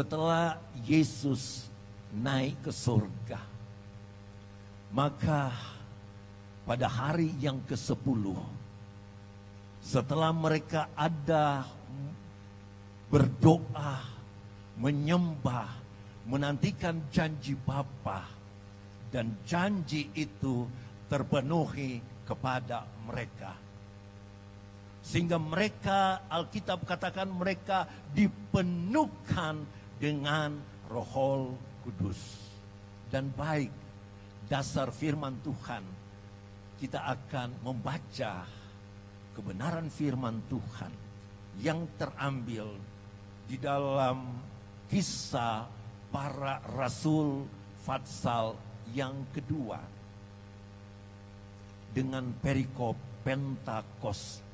Setelah Yesus naik ke surga, maka pada hari yang ke-10, setelah mereka ada berdoa, menyembah, menantikan janji Bapa, dan janji itu terpenuhi kepada mereka. Sehingga mereka, Alkitab katakan mereka dipenuhkan dengan Roh Kudus. Dan baik, dasar firman Tuhan, kita akan membaca kebenaran firman Tuhan yang terambil di dalam Kisah Para Rasul Fatsal yang kedua dengan perikop Pentakosta.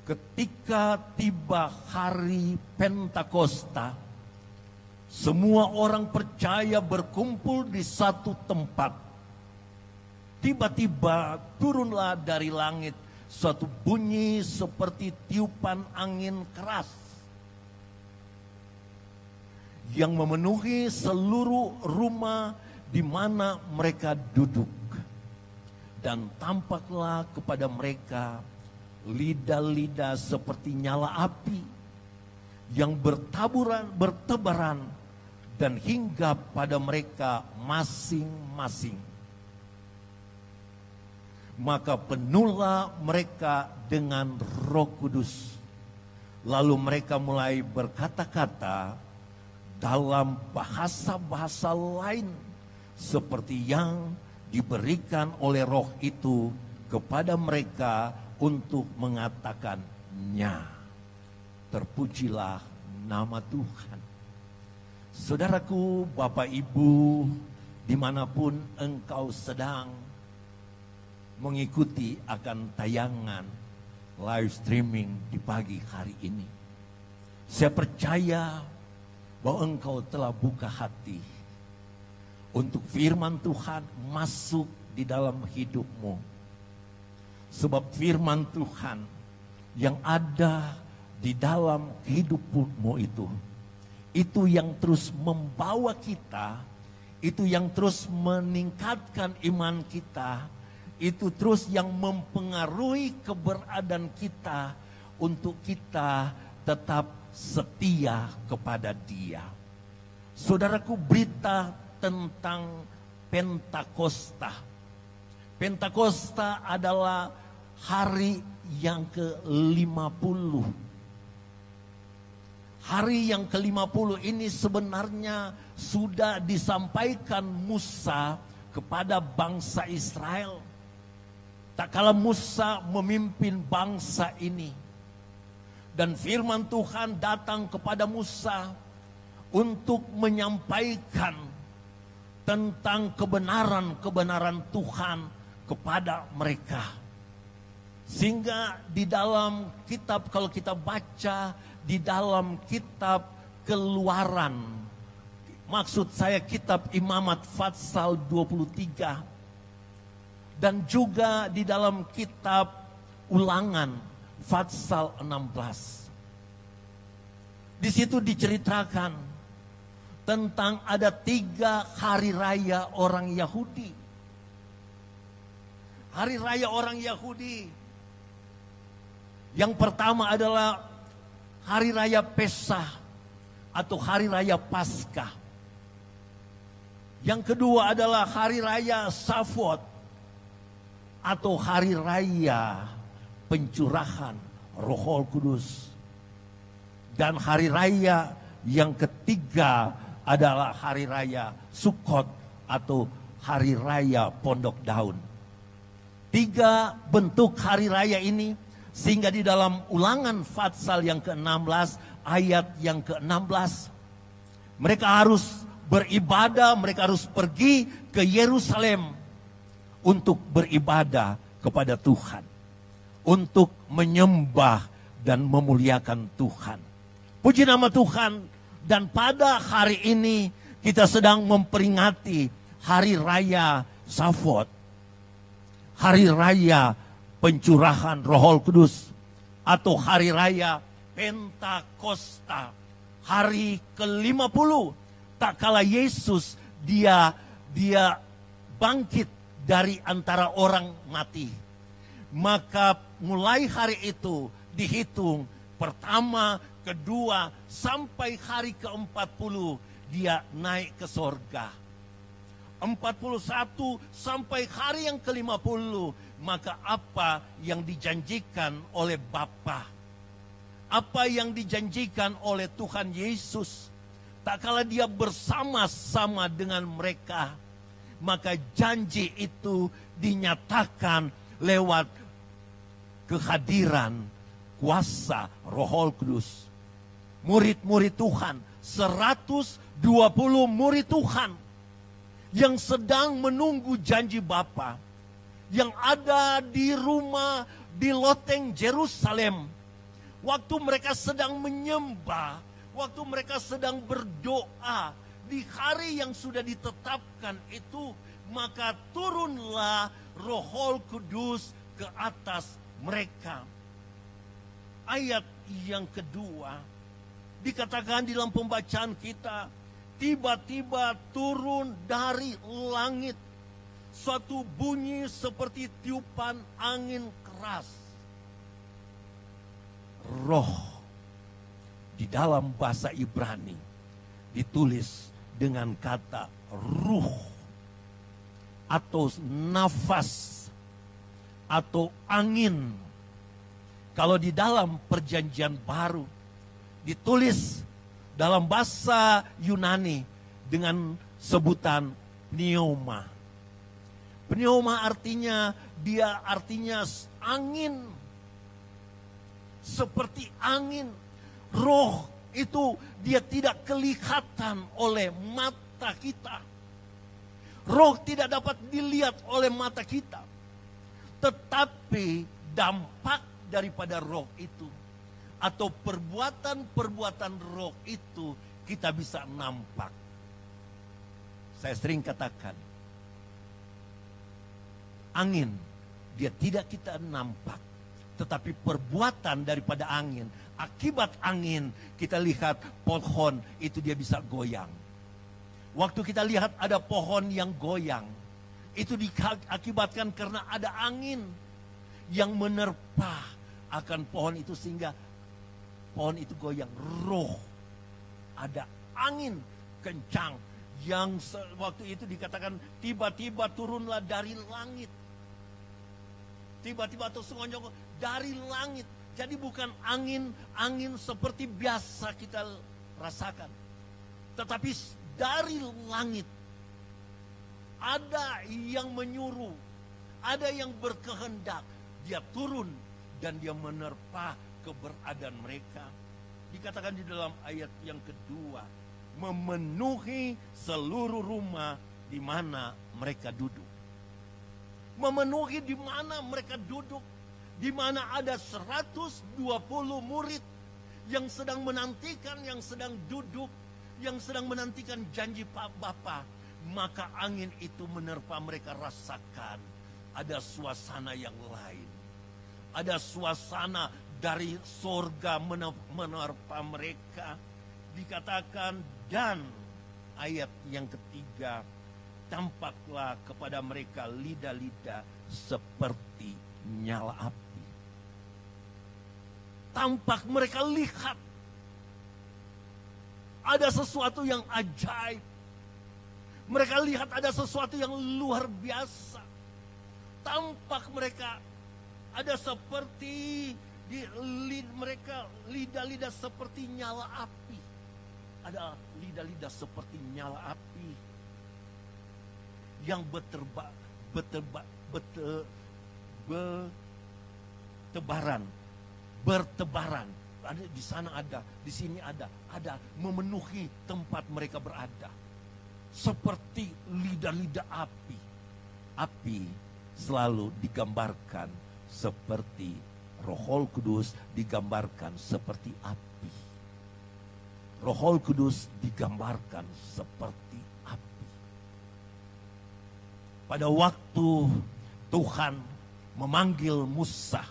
Ketika tiba hari Pentakosta, semua orang percaya berkumpul di satu tempat. Tiba-tiba turunlah dari langit suatu bunyi seperti tiupan angin keras yang memenuhi seluruh rumah di mana mereka duduk. Dan tampaklah kepada mereka lidah-lidah seperti nyala api yang bertebaran dan hinggap pada mereka masing-masing. Maka penuhlah mereka dengan Roh Kudus. Lalu mereka mulai berkata-kata dalam bahasa-bahasa lain seperti yang diberikan oleh Roh itu kepada mereka untuk mengatakannya. Terpujilah nama Tuhan. Saudaraku, Bapak Ibu, dimanapun engkau sedang mengikuti akan tayangan live streaming di pagi hari ini, saya percaya bahwa engkau telah buka hati untuk firman Tuhan masuk di dalam hidupmu. Sebab firman Tuhan yang ada di dalam hidupmu itu yang terus membawa kita, itu yang terus meningkatkan iman kita, itu terus yang mempengaruhi keberadaan kita untuk kita tetap setia kepada Dia. Saudaraku, berita tentang Pentakosta. Pentakosta adalah hari yang ke-50. Hari yang ke-50 ini sebenarnya sudah disampaikan Musa kepada bangsa Israel. Tak kala Musa memimpin bangsa ini. Dan firman Tuhan datang kepada Musa untuk menyampaikan tentang kebenaran-kebenaran Tuhan kepada mereka. Sehingga di dalam kitab, kalau kita baca di dalam kitab Keluaran, maksud saya kitab Imamat Fatsal 23, dan juga di dalam kitab Ulangan Fatsal 16. Di situ diceritakan tentang ada 3 hari raya orang Yahudi. Hari raya orang Yahudi. Yang pertama adalah hari raya Pesah atau hari raya Paskah. Yang kedua adalah hari raya Shavuot atau hari raya pencurahan Roh Kudus. Dan hari raya yang ketiga adalah hari raya Sukkot atau hari raya Pondok Daun. 3 bentuk hari raya ini, sehingga di dalam Ulangan Fatsal yang ke-16 ayat yang ke-16, mereka harus beribadah, mereka harus pergi ke Yerusalem untuk beribadah kepada Tuhan, untuk menyembah dan memuliakan Tuhan. Puji nama Tuhan. Dan pada hari ini kita sedang memperingati hari raya Shavuot, hari raya pencurahan Roh Kudus, atau hari raya Pentakosta, hari ke-50, tak kala Yesus dia bangkit dari antara orang mati. Maka mulai hari itu dihitung pertama, kedua, sampai hari ke-40 dia naik ke sorga. 41 sampai hari yang ke-50, maka apa yang dijanjikan oleh Bapa, apa yang dijanjikan oleh Tuhan Yesus, tak kala dia bersama-sama dengan mereka, maka janji itu dinyatakan lewat kehadiran kuasa Roh Kudus. Murid-murid Tuhan, 120 murid Tuhan yang sedang menunggu janji Bapa, yang ada di rumah di loteng Yerusalem. Waktu mereka sedang menyembah, waktu mereka sedang berdoa, di hari yang sudah ditetapkan itu, maka turunlah Roh Kudus ke atas mereka. Ayat yang kedua, dikatakan di dalam pembacaan kita, tiba-tiba turun dari langit suatu bunyi seperti tiupan angin keras. Roh di dalam bahasa Ibrani ditulis dengan kata ruh atau nafas atau angin. Kalau di dalam Perjanjian Baru ditulis dalam bahasa Yunani dengan sebutan pneuma. Pneuma artinya angin. Seperti angin. Roh itu dia tidak kelihatan oleh mata kita. Roh tidak dapat dilihat oleh mata kita. Tetapi dampak daripada roh itu atau perbuatan-perbuatan roh itu kita bisa nampak. Saya sering katakan, angin dia tidak kita nampak, tetapi perbuatan daripada angin, akibat angin kita lihat pohon itu dia bisa goyang. Waktu kita lihat ada pohon yang goyang, itu diakibatkan karena ada angin yang menerpa akan pohon itu sehingga pohon itu goyang. Roh, ada angin kencang yang waktu itu dikatakan tiba-tiba turunlah dari langit. Tiba-tiba atau sungguh dari langit. Jadi bukan angin seperti biasa kita rasakan. Tetapi dari langit. Ada yang menyuruh. Ada yang berkehendak. Dia turun dan dia menerpa keberadaan mereka. Dikatakan di dalam ayat yang kedua, memenuhi seluruh rumah di mana mereka duduk. Memenuhi di mana mereka duduk, di mana ada 120 murid yang sedang menantikan, yang sedang duduk, yang sedang menantikan janji Bapa. Maka angin itu menerpa mereka. Rasakan ada suasana yang lain. Ada suasana dari sorga menerpa mereka. Dikatakan dan ayat yang ketiga, tampaklah kepada mereka lidah-lidah seperti nyala api. Tampak mereka lihat ada sesuatu yang ajaib. Mereka lihat ada sesuatu yang luar biasa. Tampak mereka ada seperti mereka lidah-lidah seperti nyala api. Ada lidah-lidah seperti nyala api yang bertebaran. Ada di sana ada, di sini ada memenuhi tempat mereka berada. Seperti lidah-lidah api. Api selalu digambarkan seperti Roh Kudus digambarkan seperti api. Roh Kudus digambarkan seperti api. Pada waktu Tuhan memanggil Musa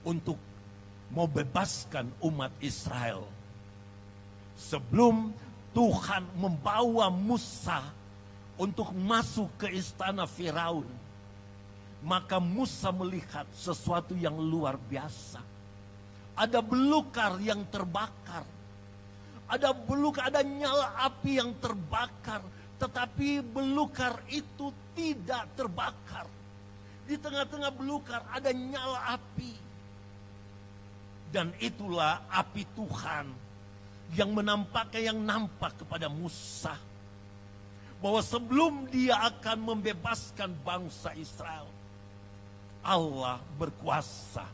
untuk mau bebaskan umat Israel. Sebelum Tuhan membawa Musa untuk masuk ke istana Firaun, maka Musa melihat sesuatu yang luar biasa. Ada belukar yang terbakar. Ada belukar, ada nyala api yang terbakar. Tetapi belukar itu tidak terbakar. Di tengah-tengah belukar ada nyala api. Dan itulah api Tuhan yang nampak kepada Musa. Bahwa sebelum dia akan membebaskan bangsa Israel, Allah berkuasa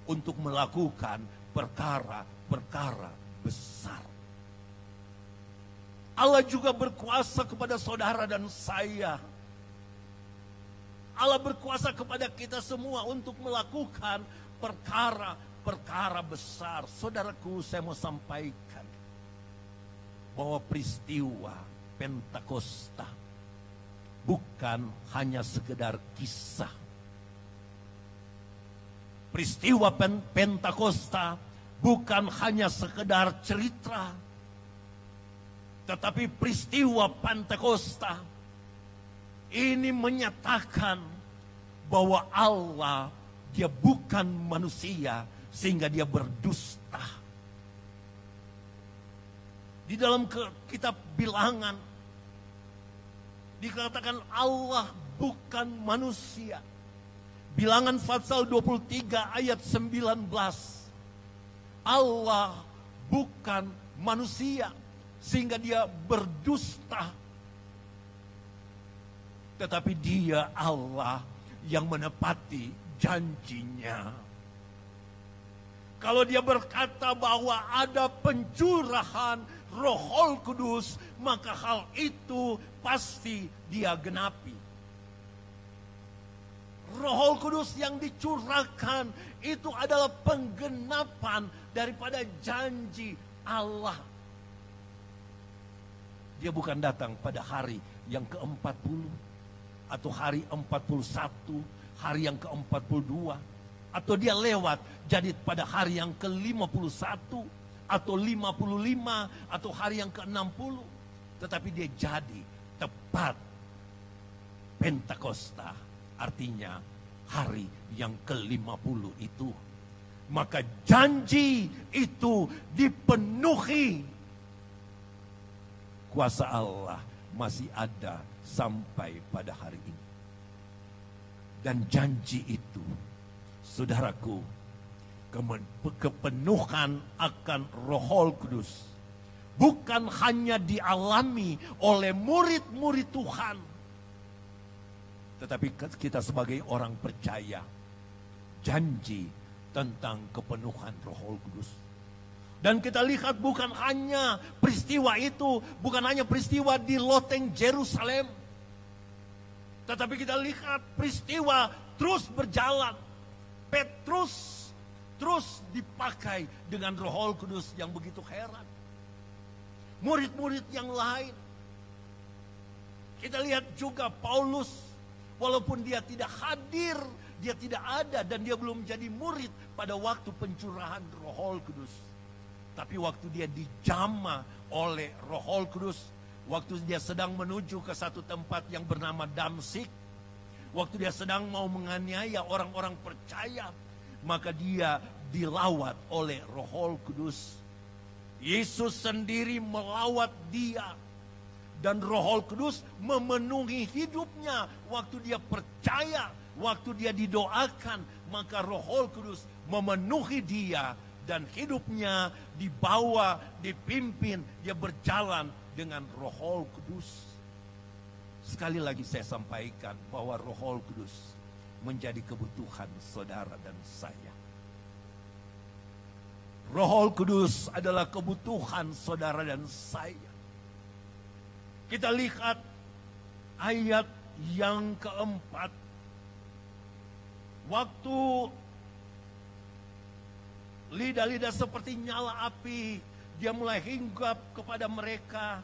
untuk melakukan perkara-perkara besar. Allah juga berkuasa kepada saudara dan saya. Allah berkuasa kepada kita semua untuk melakukan perkara-perkara besar. Saudaraku, saya mau sampaikan bahwa peristiwa Pentakosta bukan hanya sekedar kisah. Peristiwa Pentakosta bukan hanya sekedar cerita. Tetapi peristiwa Pentakosta ini menyatakan bahwa Allah, dia bukan manusia sehingga dia berdusta. Di dalam kitab Bilangan dikatakan Allah bukan manusia. Bilangan pasal 23 ayat 19. Allah bukan manusia sehingga dia berdusta. Tetapi dia Allah yang menepati janjinya. Kalau dia berkata bahwa ada pencurahan Roh Kudus, maka hal itu pasti dia genapi. Roh Kudus yang dicurahkan itu adalah penggenapan daripada janji Allah. Dia bukan datang pada hari yang ke-40 atau hari 41, hari yang ke-42, atau dia lewat jadi pada hari yang ke-51 atau 55 atau hari yang ke-60, tetapi dia jadi tepat Pentakosta, artinya hari yang ke-50 itu. Maka janji itu dipenuhi. Kuasa Allah masih ada sampai pada hari ini. Dan janji itu, saudaraku, kepenuhan akan Roh Kudus bukan hanya dialami oleh murid-murid Tuhan, tetapi kita sebagai orang percaya, janji tentang kepenuhan Roh Kudus. Dan kita lihat bukan hanya peristiwa itu, bukan hanya peristiwa di loteng Yerusalem, tetapi kita lihat peristiwa terus berjalan. Petrus terus dipakai dengan Roh Kudus yang begitu heran. Murid-murid yang lain. Kita lihat juga Paulus, walaupun dia tidak hadir, dia tidak ada dan dia belum jadi murid pada waktu pencurahan Roh Kudus. Tapi waktu dia dijamah oleh Roh Kudus, waktu dia sedang menuju ke satu tempat yang bernama Damsyik, waktu dia sedang mau menganiaya orang-orang percaya, maka dia dilawat oleh Roh Kudus. Yesus sendiri melawat dia. Dan Roh Kudus memenuhi hidupnya waktu dia percaya, waktu dia didoakan, maka Roh Kudus memenuhi dia. Dan hidupnya dibawa, dipimpin, dia berjalan dengan Roh Kudus. Sekali lagi saya sampaikan bahwa Roh Kudus menjadi kebutuhan saudara dan saya. Roh Kudus adalah kebutuhan saudara dan saya. Kita lihat ayat yang keempat. Waktu lidah-lidah seperti nyala api, dia mulai hinggap kepada mereka.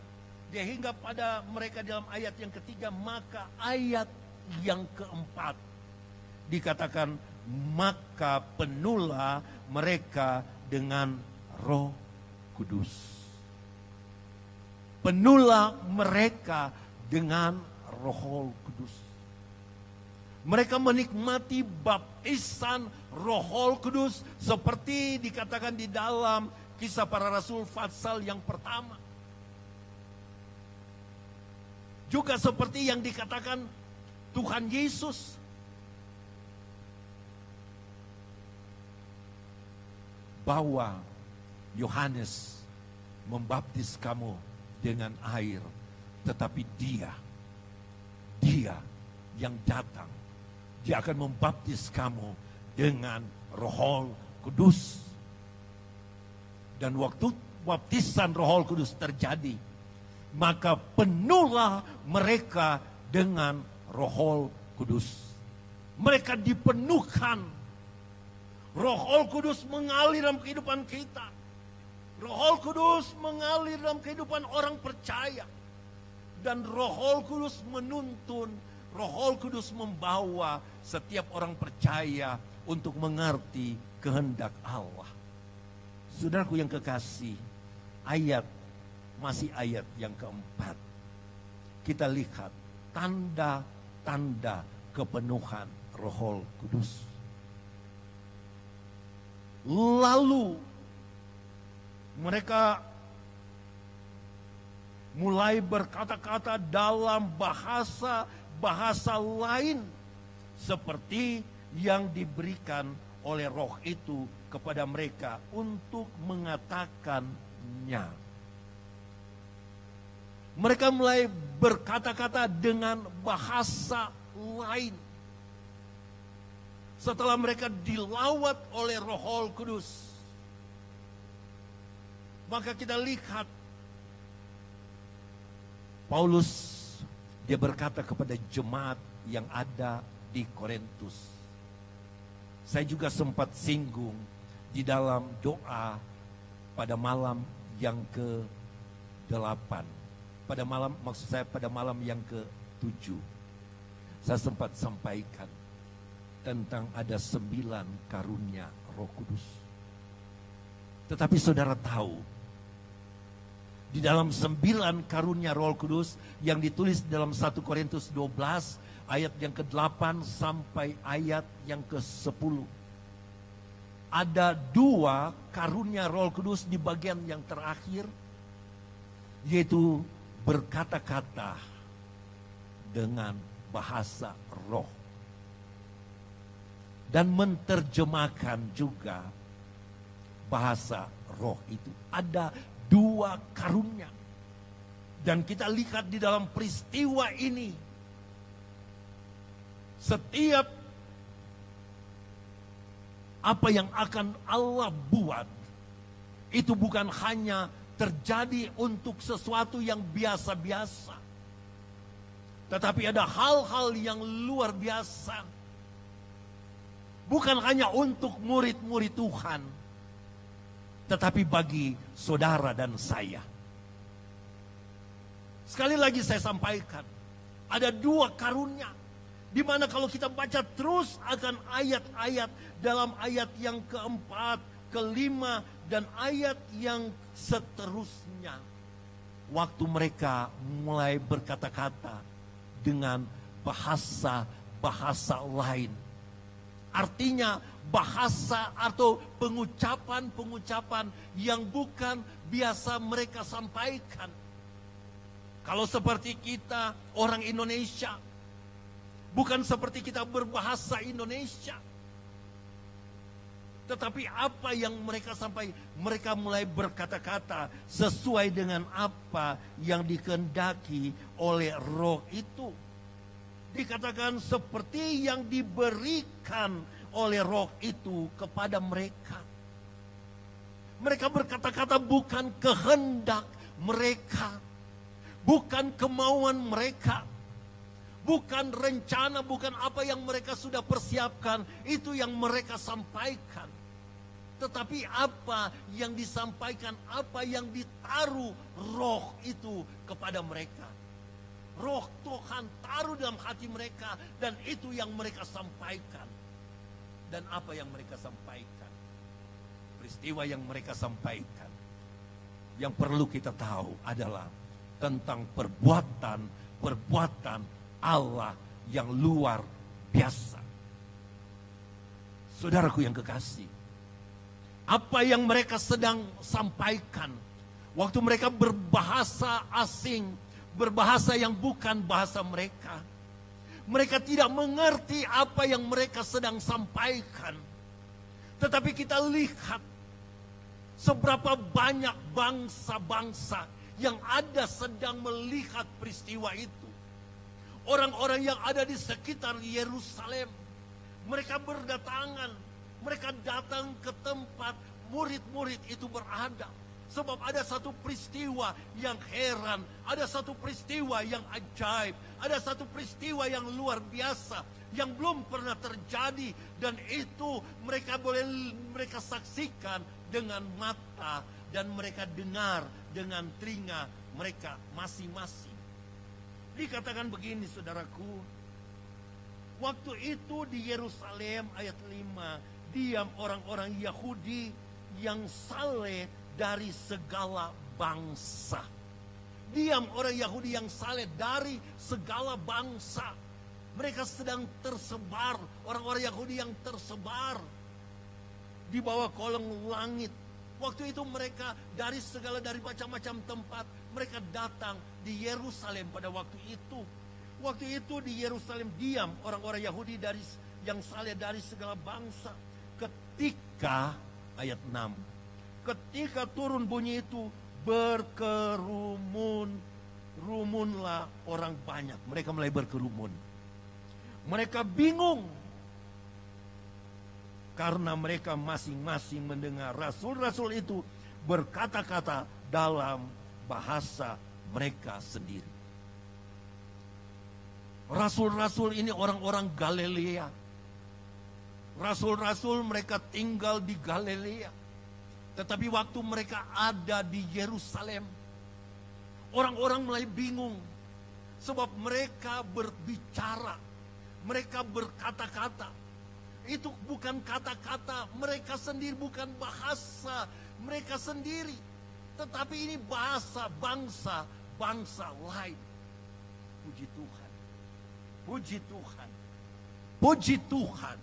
Dia hinggap pada mereka dalam ayat yang ketiga. Maka ayat yang keempat dikatakan, maka penuhlah mereka dengan Roh Kudus. Penuhlah mereka dengan Roh Kudus. Mereka menikmati baptisan Roh Kudus seperti dikatakan di dalam Kisah Para Rasul pasal yang pertama. Juga seperti yang dikatakan Tuhan Yesus. Bahwa Yohanes membaptis kamu dengan air. Tetapi dia yang datang. Dia akan membaptis kamu dengan Roh Kudus. Dan waktu baptisan Roh Kudus terjadi, maka penuhlah mereka dengan Roh Kudus. Mereka dipenuhkan. Roh Kudus mengalir dalam kehidupan kita. Roh Kudus mengalir dalam kehidupan orang percaya. Dan Roh Kudus menuntun, Roh Kudus membawa setiap orang percaya untuk mengerti kehendak Allah. Saudaraku yang kekasih, masih ayat yang keempat. Kita lihat tanda-tanda kepenuhan Roh Kudus. Lalu mereka mulai berkata-kata dalam bahasa lain seperti yang diberikan oleh Roh itu kepada mereka untuk mengatakannya. Mereka mulai berkata-kata dengan bahasa lain. Setelah mereka dilawat oleh Roh Kudus, maka kita lihat Paulus, dia berkata kepada jemaat yang ada di Korintus. Saya juga sempat singgung di dalam doa pada malam yang ke-8. Pada malam yang ke-7. Saya sempat sampaikan tentang ada 9 karunia Roh Kudus. Tetapi saudara tahu, di dalam 9 karunia Roh Kudus yang ditulis dalam 1 Korintus 12 ayat yang ke-8 sampai ayat yang ke-10. Ada 2 karunia Roh Kudus di bagian yang terakhir, yaitu berkata-kata dengan bahasa roh. Dan menerjemahkan juga bahasa roh itu. Ada 2 karunia. Dan kita lihat di dalam peristiwa ini, setiap apa yang akan Allah buat, itu bukan hanya terjadi untuk sesuatu yang biasa-biasa. Tetapi ada hal-hal yang luar biasa. Bukan hanya untuk murid-murid Tuhan, tetapi bagi saudara dan saya. Sekali lagi saya sampaikan, ada 2 karunia, di mana kalau kita baca terus akan ayat-ayat dalam ayat yang ke-4, ke-5, dan ayat yang seterusnya. Waktu mereka mulai berkata-kata dengan bahasa lain. Artinya bahasa atau pengucapan-pengucapan yang bukan biasa mereka sampaikan. Kalau seperti kita orang Indonesia, bukan seperti kita berbahasa Indonesia. Tetapi apa yang mereka sampaikan, mereka mulai berkata-kata sesuai dengan apa yang dikehendaki oleh Roh itu. Dikatakan seperti yang diberikan oleh Roh itu kepada mereka. Mereka berkata-kata bukan kehendak mereka, bukan kemauan mereka, bukan rencana, bukan apa yang mereka sudah persiapkan, itu yang mereka sampaikan. Tetapi apa yang disampaikan, apa yang ditaruh Roh itu kepada mereka. Roh Tuhan taruh dalam hati mereka, dan itu yang mereka sampaikan. Dan apa yang mereka sampaikan? peristiwa yang mereka sampaikan. Yang perlu kita tahu adalah tentang perbuatan Allah yang luar biasa. Saudaraku yang kekasih, apa yang mereka sedang sampaikan waktu mereka berbahasa asing, berbahasa yang bukan bahasa mereka. Mereka tidak mengerti apa yang mereka sedang sampaikan. Tetapi kita lihat seberapa banyak bangsa-bangsa yang ada sedang melihat peristiwa itu. Orang-orang yang ada di sekitar Yerusalem, mereka berdatangan, mereka datang ke tempat murid-murid itu berada. Sebab ada satu peristiwa yang heran, ada satu peristiwa yang ajaib, ada satu peristiwa yang luar biasa, yang belum pernah terjadi. Dan itu mereka saksikan dengan mata, dan mereka dengar dengan telinga mereka masing-masing. Dikatakan begini saudaraku, waktu itu di Yerusalem ayat 5, diam orang-orang Yahudi yang saleh dari segala bangsa. Diam orang Yahudi yang saleh dari segala bangsa. Mereka sedang tersebar, orang-orang Yahudi yang tersebar di bawah kolong langit. Waktu itu mereka dari macam-macam tempat, mereka datang di Yerusalem pada waktu itu. Waktu itu di Yerusalem diam orang-orang Yahudi yang saleh dari segala bangsa. Ketika ayat 6, ketika turun bunyi itu, rumunlah orang banyak. Mereka mulai berkerumun. Mereka bingung karena mereka masing-masing mendengar rasul-rasul itu berkata-kata dalam bahasa mereka sendiri. Rasul-rasul ini orang-orang Galilea. Rasul-rasul mereka tinggal di Galilea. Tetapi waktu mereka ada di Yerusalem, orang-orang mulai bingung. Sebab mereka berbicara, mereka berkata-kata. Itu bukan kata-kata mereka sendiri, bukan bahasa mereka sendiri. Tetapi ini bahasa bangsa lain. Puji Tuhan. Puji Tuhan. Puji Tuhan.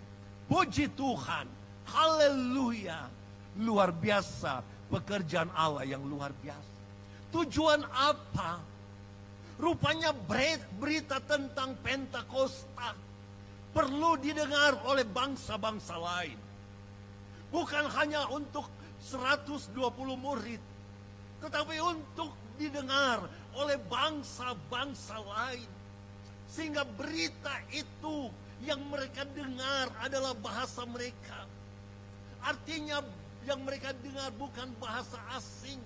Puji Tuhan. Haleluya. Luar biasa pekerjaan Allah yang luar biasa. Tujuan apa? Rupanya berita tentang Pentakosta perlu didengar oleh bangsa-bangsa lain. Bukan hanya untuk 120 murid, tetapi untuk didengar oleh bangsa-bangsa lain. Sehingga berita itu yang mereka dengar adalah bahasa mereka. Artinya yang mereka dengar bukan bahasa asing,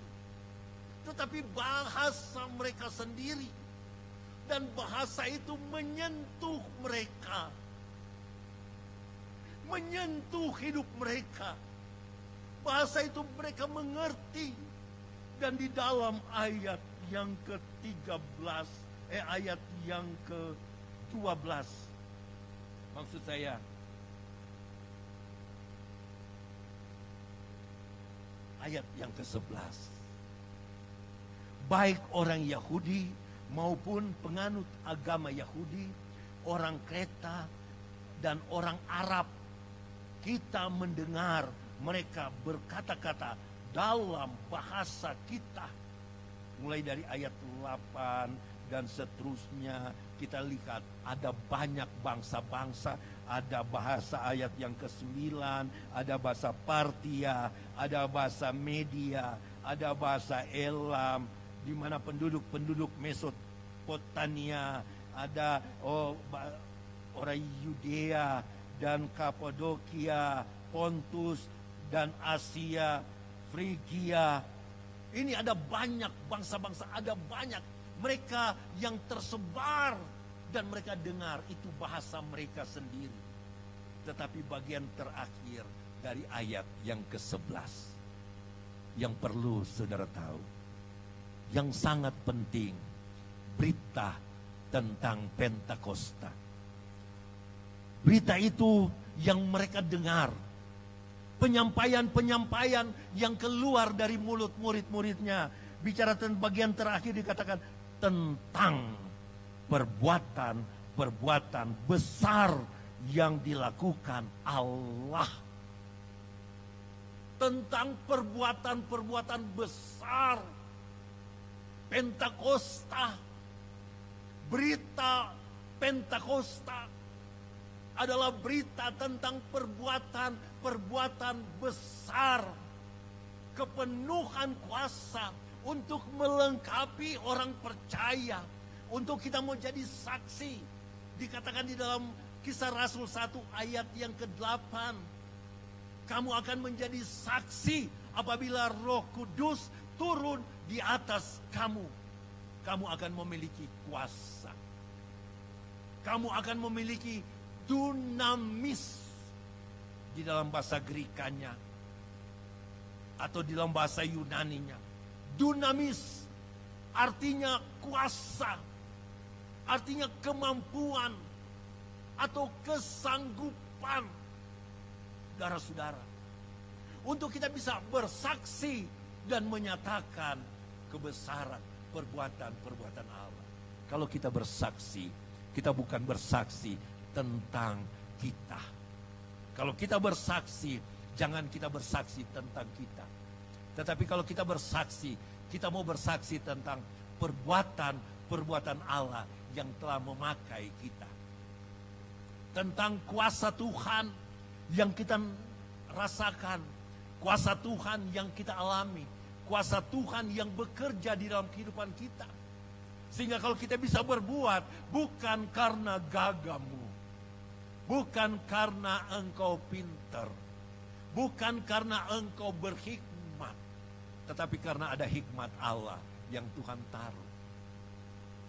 tetapi bahasa mereka sendiri. Dan bahasa itu menyentuh mereka, menyentuh hidup mereka. Bahasa itu mereka mengerti. Dan di dalam ayat yang ke-13, ayat yang ke-12, maksud saya, ayat yang ke-11. Baik orang Yahudi maupun penganut agama Yahudi, orang Kreta dan orang Arab, kita mendengar mereka berkata-kata dalam bahasa kita. Mulai dari ayat 8 dan seterusnya kita lihat ada banyak bangsa-bangsa. Ada bahasa ayat yang ke-9, ada bahasa Partia, ada bahasa Media, ada bahasa Elam, di mana penduduk-penduduk Mesopotamia, ada orang Yudea dan Kapadokia, Pontus dan Asia, Frigia. Ini ada banyak bangsa-bangsa, ada banyak mereka yang tersebar. Dan mereka dengar itu bahasa mereka sendiri. Tetapi bagian terakhir dari ayat yang ke-11 yang perlu saudara tahu, yang sangat penting, berita tentang Pentakosta. Berita itu yang mereka dengar penyampaian-penyampaian yang keluar dari mulut murid-muridnya. Bicara tentang bagian terakhir dikatakan tentang perbuatan besar yang dilakukan Allah. Tentang perbuatan besar. Pentakosta. Berita Pentakosta adalah berita tentang perbuatan besar. Kepenuhan kuasa untuk melengkapi orang percaya. Untuk kita mau jadi saksi. Dikatakan di dalam Kisah Rasul 1 ayat yang ke-8. Kamu akan menjadi saksi apabila Roh Kudus turun di atas kamu. Kamu akan memiliki kuasa. Kamu akan memiliki dunamis. Di dalam bahasa Grekanya. Atau di dalam bahasa Yunaninya. Dunamis artinya kuasa. Artinya kemampuan. Atau kesanggupan. Saudara-saudara. Untuk kita bisa bersaksi dan menyatakan kebesaran perbuatan Allah. Kalau kita bersaksi, kita bukan bersaksi tentang kita. Kalau kita bersaksi, jangan kita bersaksi tentang kita. Tetapi kalau kita bersaksi, kita mau bersaksi tentang perbuatan Allah yang telah memakai kita. Tentang kuasa Tuhan yang kita rasakan. Kuasa Tuhan yang kita alami. Kuasa Tuhan yang bekerja di dalam kehidupan kita. Sehingga kalau kita bisa berbuat, bukan karena gagamu. Bukan karena engkau pintar. Bukan karena engkau berhikmat. Tetapi karena ada hikmat Allah yang Tuhan taruh.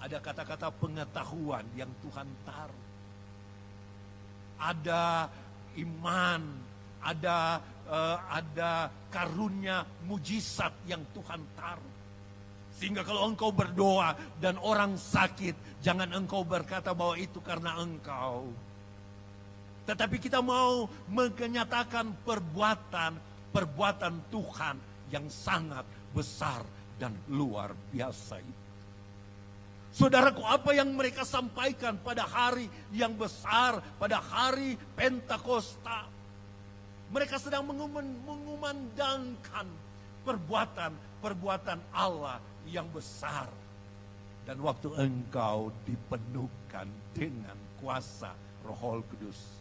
Ada kata-kata pengetahuan yang Tuhan taruh. Ada iman, ada karunia mujizat yang Tuhan taruh. Sehingga kalau engkau berdoa dan orang sakit, jangan engkau berkata bahwa itu karena engkau. Tetapi kita mau menyatakan perbuatan Tuhan yang sangat besar dan luar biasa itu. Saudaraku, apa yang mereka sampaikan pada hari yang besar, pada hari Pentakosta. Mereka sedang mengumandangkan perbuatan Allah yang besar. Dan waktu engkau dipenuhkan dengan kuasa Roh Kudus,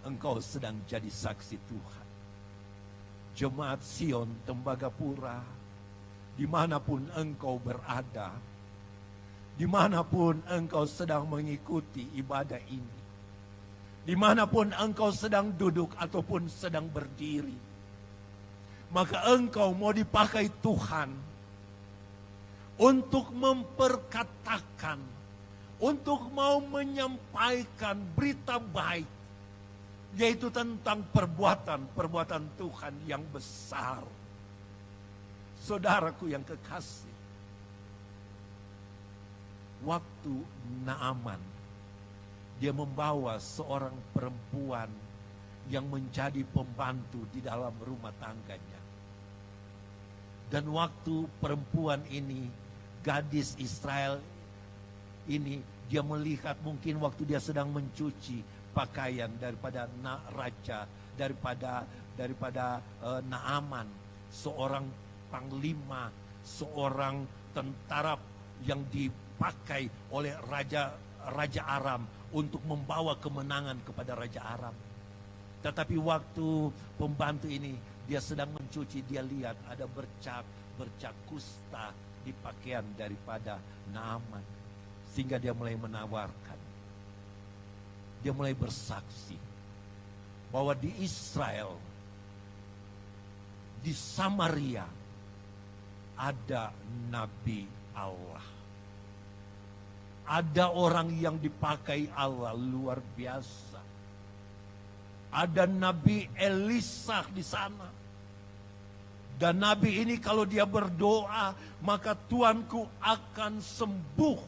engkau sedang jadi saksi Tuhan. Jemaat Sion Tembagapura, dimanapun engkau berada, dimanapun engkau sedang mengikuti ibadah ini, dimanapun engkau sedang duduk ataupun sedang berdiri, maka engkau mau dipakai Tuhan untuk memperkatakan, untuk mau menyampaikan berita baik, yaitu tentang perbuatan Tuhan yang besar. Saudaraku yang kekasih, waktu Naaman, dia membawa seorang perempuan yang menjadi pembantu di dalam rumah tangganya. Dan waktu perempuan ini, gadis Israel ini, dia melihat mungkin waktu dia sedang mencuci pakaian daripada raja, daripada Naaman, seorang panglima, seorang tentara yang dipakai oleh Raja Aram untuk membawa kemenangan kepada Raja Aram. Tetapi waktu pembantu ini dia sedang mencuci, dia lihat ada bercak kusta di pakaian daripada Naaman. Sehingga dia mulai menawarkan, dia mulai bersaksi bahwa di Israel, di Samaria ada Nabi Allah. Ada orang yang dipakai Allah luar biasa. Ada Nabi Elisa di sana. Dan Nabi ini kalau dia berdoa, maka Tuanku akan sembuh.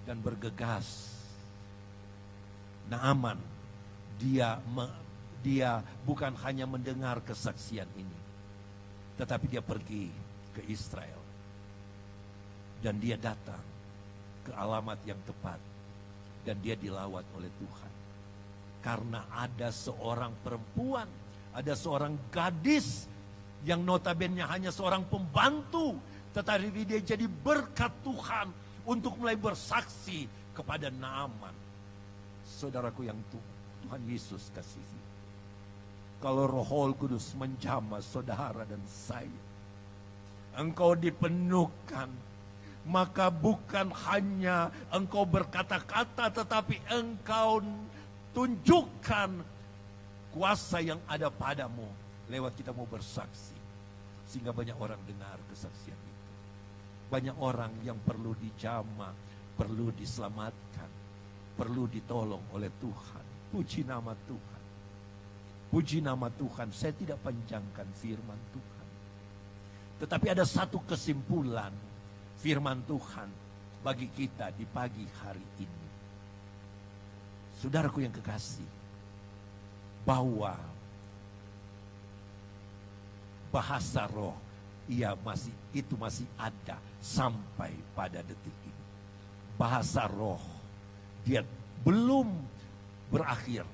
Dan bergegas. Naaman, dia dia bukan hanya mendengar kesaksian ini, tetapi dia pergi ke Israel. Dan dia datang ke alamat yang tepat. Dan dia dilawat oleh Tuhan. Karena ada seorang perempuan, ada seorang gadis yang notabene hanya seorang pembantu, tetapi dia jadi berkat Tuhan untuk mulai bersaksi kepada Naaman. Saudaraku yang Tuhan Yesus kasihi, kalau Roh Kudus menjamah saudara dan saya, engkau dipenuhkan, maka bukan hanya engkau berkata-kata, tetapi engkau tunjukkan kuasa yang ada padamu lewat kita mau bersaksi. Sehingga banyak orang dengar kesaksian itu. Banyak orang yang perlu dijamah, perlu diselamatkan, perlu ditolong oleh Tuhan. Puji nama Tuhan. Puji nama Tuhan. Saya tidak panjangkan firman Tuhan. Tetapi ada satu kesimpulan firman Tuhan bagi kita di pagi hari ini. Saudaraku yang kekasih, bahwa bahasa roh itu masih ada sampai pada detik ini. Bahasa roh dia belum berakhir.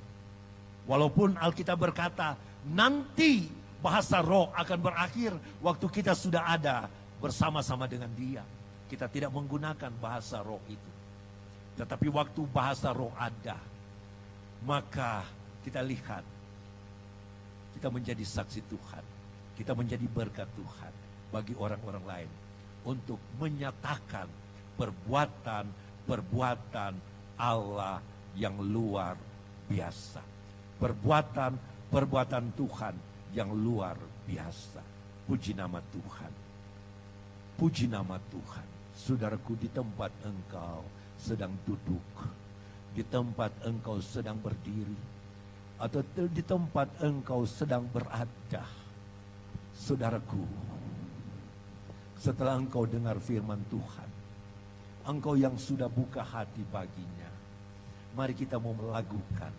Walaupun Alkitab berkata nanti bahasa roh akan berakhir waktu kita sudah ada bersama-sama dengan Dia. Kita tidak menggunakan bahasa roh itu. Tetapi waktu bahasa roh ada, maka kita lihat, kita menjadi saksi Tuhan. Kita menjadi berkat Tuhan bagi orang-orang lain untuk menyatakan perbuatan Allah yang luar biasa. Perbuatan Tuhan yang luar biasa. Puji nama Tuhan. Puji nama Tuhan. Saudaraku, di tempat engkau sedang duduk, di tempat engkau sedang berdiri, atau di tempat engkau sedang berada, saudaraku, setelah engkau dengar firman Tuhan, engkau yang sudah buka hati baginya, mari kita mau melakukan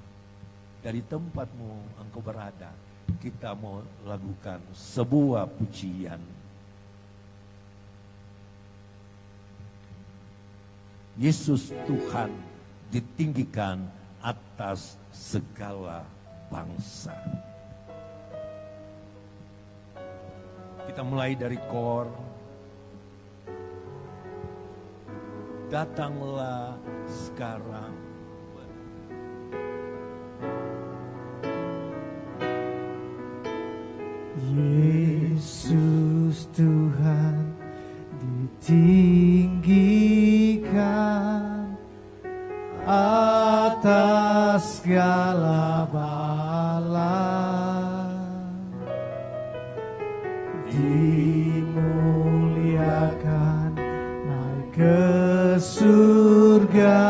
dari tempatmu engkau berada, kita mau lakukan sebuah pujian. Yesus Tuhan ditinggikan atas segala bangsa. Kita mulai dari kor. Datanglah sekarang. Yesus Tuhan ditinggikan atas segala bala, dimuliakan naik ke surga,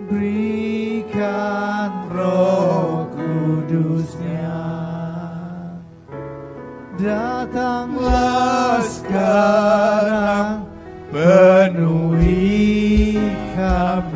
berikan Roh Kudusnya. Datanglah sekarang, penuhi kami